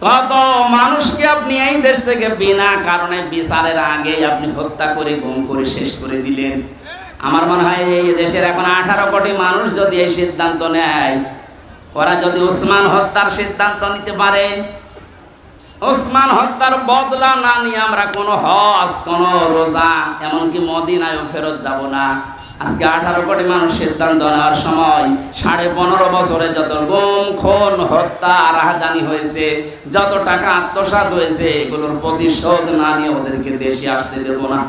কত মানুষকে আপনি এই দেশ থেকে বিনা কারণে বিচারের আগে আপনি হত্যা করে গুম করে শেষ করে দিলেন। আমার মনে হয় এই দেশের এখন 18 কোটি মানুষ যদি এই সিদ্ধান্ত নেয়, ওরা যদি ওসমান হত্যার সিদ্ধান্ত নিতে পারে, ওসমান হত্যার বদলা না নিয়ে আমরা কোনো হজ, কোনো রোজা, এমনকি মদিনায়ও ফেরত যাব না। আজকে 18 কোটি মানুষ সিদ্ধান্ত নেওয়ার সময় 15.5 বছরে যত গুম খুন হত্যা রাহাজানি হয়েছে, যত টাকা আত্মসাৎ হয়েছে, এগুলোর প্রতিশোধ না নিয়ে ওদেরকে দেশে আসতে দেব না।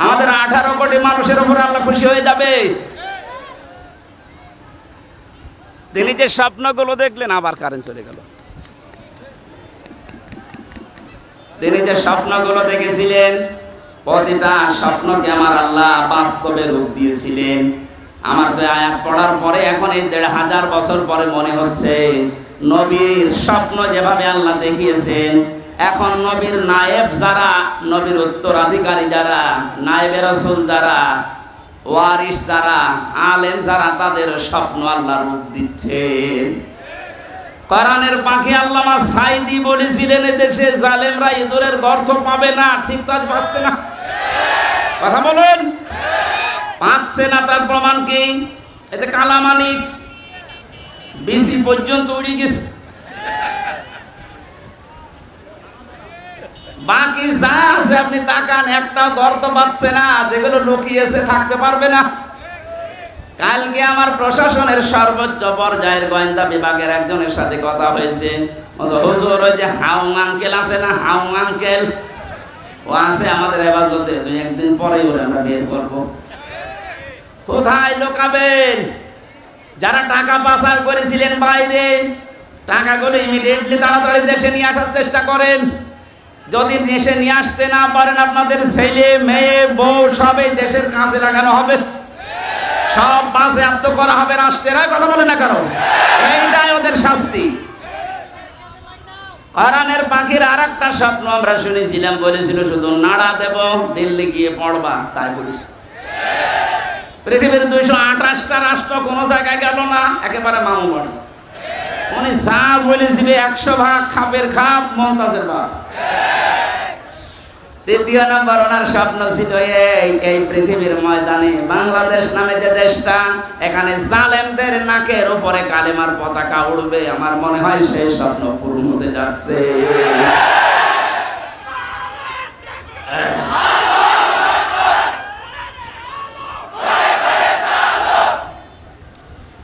আমাদের 18 কোটি মানুষের উপরে আল্লাহ খুশি হয়ে যাবে। তিনি যে স্বপ্নগুলো দেখলেন, আবার কারেন্ট চলে গেল। তিনি যে স্বপ্নগুলো দেখেছিলেন, প্রতিটা স্বপ্নকে আমার আল্লাহ বাস্তবে রূপ দিয়েছিলেন। আমার তো আয়াত পড়ার পরে এখন এই 1500 বছর পরে মনে হচ্ছে নবীর স্বপ্ন যেভাবে আল্লাহ দেখিয়েছেন, এখন নবীর নায়েব যারা, নবীর উত্তরাধিকারী যারা, নায়েবে রাসূল যারা, ওয়ারিস যারা, আলেম যারা, তাদের স্বপ্ন আল্লাহ রূপ দিচ্ছেন। কোরআনের পাখি আল্লামা সাইদি বলেছিলেন, এদেশে জালেমরা ইঁদুরের গর্ত পাবে না। ঠিক তো পাচ্ছে না? কথা বলেন, পাচ্ছে না। তার প্রমাণ কি? এতে কালামানিক বিসি পর্যন্ত উড়ে গেছে। বাকি যা আছে আপনি তাকান, একটা গর্ত পাচ্ছে না, যেগুলো লুকিয়েছে থাকতে পারবে না। কালকে আমার প্রশাসনের সর্বোচ্চ পর্যায়ের গোয়েন্দা বিভাগের একজনের সাথে কথা হয়েছে। হুজুর, ওই যে হাউং আঙ্কেল আছে না, হাউং আঙ্কেল, ও আছে আমাদের হেফাজতে, 2-1 দিন পরে ওরা আমরা বের করবো। কোথায় লোকাবেন? যারা টাকা পাচার করেছিলেন বাইরে, টাকাগুলো ইমিডিয়েটলি তাড়াতাড়ি দেশে নিয়ে আসার চেষ্টা করেন। যদি দেশে নিয়ে আসতে না পারেন, আপনাদের ছেলে মেয়ে বউ সবই দেশের কাজে লাগানো হবে, সব বাসে আত্ম করা হবে রাষ্ট্রের। কথা বলে না কারো, এইটাই ওদের শাস্তি। কোরআনের পাখির আরেকটা স্বপ্ন আমরা শুনেছিলাম, বলেছিল শুধু নাড়া দেব, দিল্লি গিয়ে পড়বা, তাই বলেছে। পৃথিবীর 228টা রাষ্ট্র কোনো জায়গায় গেল না, একেবারে মামু বাড়ি। উনি যা বলেছিল 100 ভাগ খাপের খাপ, মমতাজের বাপ। দ্বিতীয় নম্বর ওনার স্বপ্ন ছিল এই পৃথিবীর ময়দানে বাংলাদেশ নামে যে দেশটা, এখানে জালেমদের নাকের উপরে কালেমার পতাকা উড়বে। আমার মনে হয় সেই স্বপ্ন পূরণ হতে যাচ্ছে।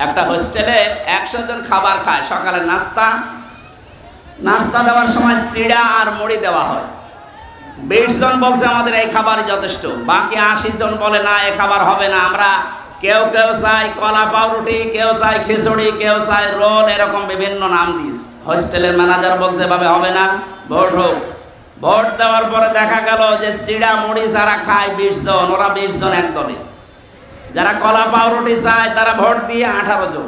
একটা হোস্টেলে 100 জন খাবার খায়, সকালে নাস্তা দেওয়ার সময় চিড়া আর মুড়ি দেওয়া হয়। 20 জন বলছে আমাদের এই খাবারই যথেষ্ট, বাকি 80 জন বলে না, এই খাবার হবে না। আমরা কেউ চাই কলা পাউরুটি, কেউ চাই খিচুড়ি, কেউ চাই রোল, এরকম বিভিন্ন নাম দিস। হোস্টেলের ম্যানেজার বলছে এভাবে হবে না, ভোট হোক। ভোট দেওয়ার পরে দেখা গেল যে চিড়া মুড়ি যারা খায় 20 জন, ওরা 20 জন একদমই। যারা কলা পাউরুটি চায় তারা ভোট দিয়ে 18 জন,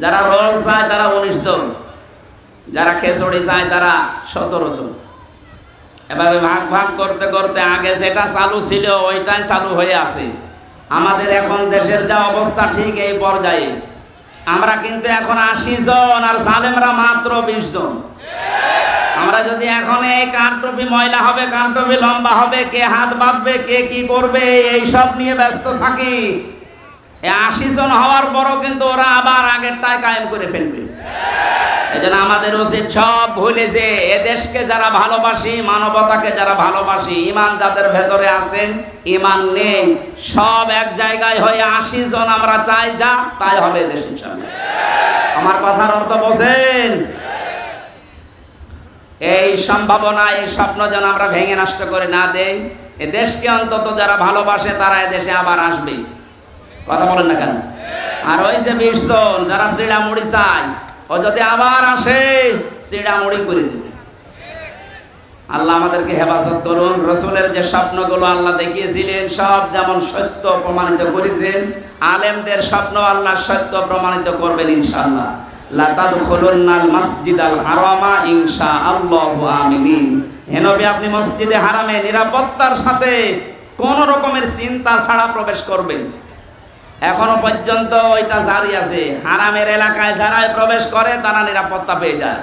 যারা রোল চায় তারা 19 জন, যারা খিচুড়ি চায় তারা 17 জন। এভাবে ভাগ করতে করতে আগে যেটা চালু ছিল ওইটাই চালু হয়ে আছে। আমাদের এখন দেশের যা অবস্থা ঠিক এই পর্যায়ে, আমরা কিন্তু এখন 80 জন, আর জালেমরা মাত্র 20 জন। আমরা যদি এখন এই কার টুপি ময়লা হবে, কার টুপি লম্বা হবে, কে হাত বাঁধবে, কে কি করবে, এই সব নিয়ে ব্যস্ত থাকি, 80 জন হওয়ার পরও কিন্তু ওরা আবার আগেরটাই কায়েম করে ফেলবে। এজন্য আমাদের উচিত সব ভুলে যে এদেশকে যারা ভালোবাসি, মানবতাকে যারা ভালোবাসি, ইমান যাদের ভেতরে আছেন, ইমান নেই, সব এক জায়গায় হয়ে 80 জন আমরা চাই, যা তাই হবে দেশ ইনশাআল্লাহ। আমার কথার অর্থ বোঝেন? এই সম্ভাবনা, এই স্বপ্ন যেন আমরা ভেঙে নষ্ট করে না দেই। এ দেশকে অন্তত যারা ভালোবাসে তারা এদেশে আবার আসবে। কথা বলেন না কেন? আর ওই যে 20 জন যারা চিড়া মুড়ি চায়, ও যদি আবার আসে চিড়া মুড়ি করে দেবে। আল্লাহ আমাদেরকে হেফাজত করুন। রসুলের যে স্বপ্নগুলো আল্লাহ দেখিয়েছিলেন সব যেমন সত্য প্রমাণিত করেছেন, আলেমদের স্বপ্ন আল্লাহ সত্য প্রমাণিত করবেন ইনশাআল্লাহ। লা তাদখুলুন্নাল মাসজিদাল হারামা ইনশাআল্লাহু আমিনিন। হে নবী, আপনি মসজিদে হারামে নিরাপত্তার সাথে কোন রকমের চিন্তা ছাড়া প্রবেশ করবেন। এখনো পর্যন্ত ওইটা জারি আছে, হারামের এলাকায় যারাই প্রবেশ করে তারা নিরাপত্তা পেয়ে যায়।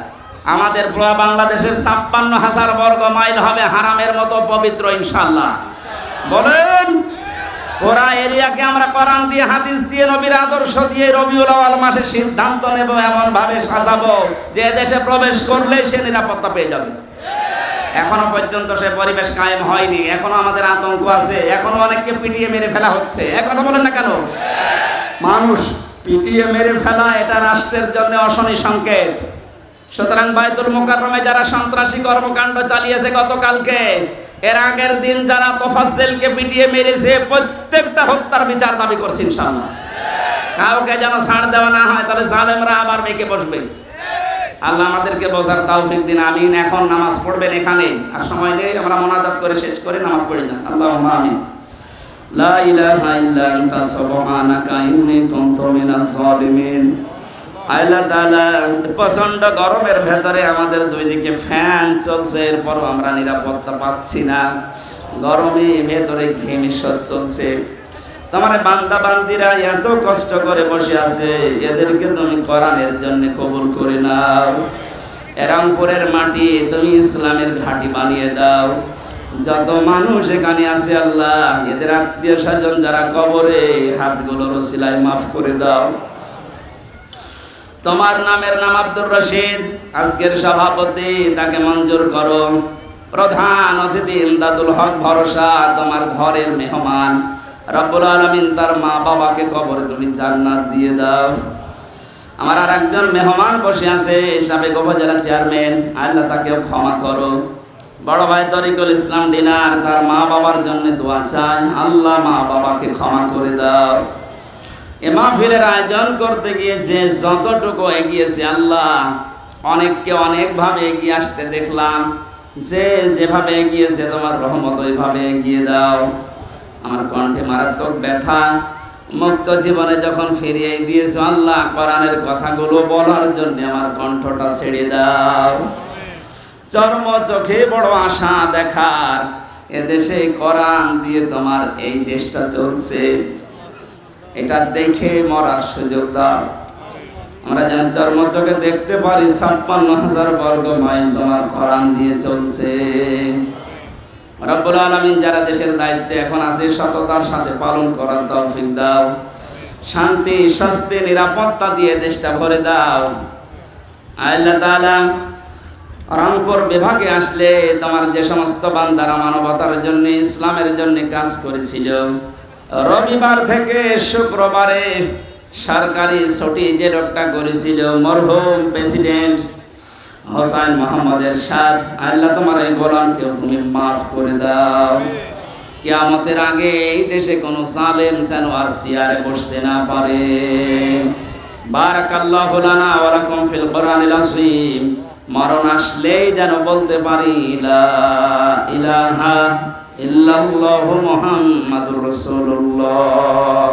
আমাদের পুরো বাংলাদেশের 56,000 বর্গ মাইল হবে হারামের মতো পবিত্র ইনশাআল্লাহ। বলেন, পুরা এরিয়াকে আমরা কোরআন দিয়ে, হাদিস দিয়ে, নবীর আদর্শ দিয়ে রবিউল আউয়াল মাসে সিদ্ধান্ত নেব, এমন ভাবে সাজাবো যে দেশে প্রবেশ করলে সে নিরাপত্তা পেয়ে যাবে। এখনো পর্যন্ত সে পরিবেশ কায়েম হয়নি, এখনো আমাদের আতঙ্ক আছে, এখনো অনেককে পিটিয়ে মেরে ফেলা হচ্ছে। এক কথা বলেন না কেন? মানুষ পিটিয়ে মেরে ফেলা এটা রাষ্ট্রের জন্য অশনি সংকেত। সুতরাং বাইতুল মুকাররমে যারা সন্ত্রাসী কর্মকাণ্ড চালিয়েছে গতকালকে, এর আগের দিন যারা তোফাজ্জেলকে পিটিয়ে মেরেছে, প্রত্যেকটা হত্যার বিচার দাবি করছি ইনশাআল্লাহ। কাউকে যেন ছাড় দেওয়া না হয়, তাহলে জালেমরা আবার বেঁকে বসবে। আল্লাহ আমাদেরকে বোঝার তৌফিক দিন, আমিন। এখন নামাজ পড়বেন এখানে, আর সময় নেই, আমরা মুনাজাত করে শেষ করে নামাজ পড়ে যান। আল্লাহুম্মা আমিন। লা ইলাহা ইল্লা আনতা সুবহানাকা ইন্নী কুনতু মিনাজ জালিমিন। আল্লাহ তাআলা, প্রচন্ড গরমের ভেতরে আমাদের দুই দিকে ফ্যান চলছে, এরপরও আমরা নিরাপত্তা পাচ্ছি না। গরমে ভেতরে ঘেমে চলছে। তোমার বান্দা বান্দিরা এত কষ্ট করে বসে আছে, এদেরকে তুমি কোরআনের জন্য কবুল করে নাও। রামপুরের মাটি তুমি ইসলামের ঘাঁটি বানিয়ে দাও। যত মানুষ এখানে আছে আল্লাহ, এদের আত্মীয় স্বজন যারা কবরে, হাতগুলোর ওসিলায় মাফ করে দাও। তোমার নামের নাম আব্দুর রশিদ, আজকের সভাপতি, তাকে মঞ্জুর করো। প্রধান অতিথি ইমদাদুল হক ভরসা, তোমার ঘরের মেহমান। রব্বুল আলামিন তার মা বাবাকে কবরে তুমি জান্নাত দিয়ে দাও। আমার আর একজন মেহমান বসে আছে, সাবেক উপজেলা চেয়ারম্যান, আল্লাহ তাকেও ক্ষমা করো। বড় ভাই তরিকুল ইসলাম ডিনার, তার মা বাবার জন্য দোয়া চাই, আল্লাহ মা বাবাকে ক্ষমা করে দাও। এ মাহফিলের আয়োজন করতে গিয়ে যে যতটুকু এগিয়েছে আল্লাহ, অনেককে অনেকভাবে এগিয়ে আসতে দেখলাম, যে যেভাবে এগিয়েছে তোমার রহমত ওইভাবে এগিয়ে দাও। আমার কণ্ঠে মারাত্মক ব্যথা, মুক্ত জীবনে যখন ফিরিয়ে দিয়েছো আল্লাহ, কোরআনের কথাগুলো বলার জন্য আমার কণ্ঠটা ছেড়ে দাও। চর্ম চোখে বড় আশা দেখার, এদেশে কোরআন দিয়ে তোমার এই দেশটা চলছে, এটা দেখে মরার সুযোগ দাও। আমরা যেন চর্ম চোখে দেখতে পারি 56,000 বর্গ মাইল তোমার কোরআন দিয়ে চলছে। রব্বুল আলামিন যারা দেশের দায়িত্বে এখন আছে, সততার সাথে পালন করার তৌফিক দাও। শান্তি, স্বাস্থ্য, নিরাপত্তা দিয়ে দেশটা ভরে দাও। আল্লাহ তাআলা, রংপুর বিভাগে আসলে তোমার যে সমস্ত বান্দারা মানবতার জন্য, ইসলামের জন্য কাজ করেছিল, রবিবার থেকে শুক্রবারে সরকারি ছুটি যে লোকটা করেছিল, মরহুম প্রেসিডেন্ট হোসেন মোহাম্মদ এরশাদ, আল্লাহ তোমার এই গোলামকেও তুমি মাফ করে দাও। কিয়ামতের আগে এই দেশে কোনো জালেম যেন আর চেয়ারে বসতে না পারে। বারাকাল্লাহু লানা ওয়া লাকুম ফিল কোরআনিল আযীম। মরণ আসলেই যেন বলতে পারি লা ইলাহা ইল্লাল্লাহু মুহাম্মাদুর রাসূলুল্লাহ।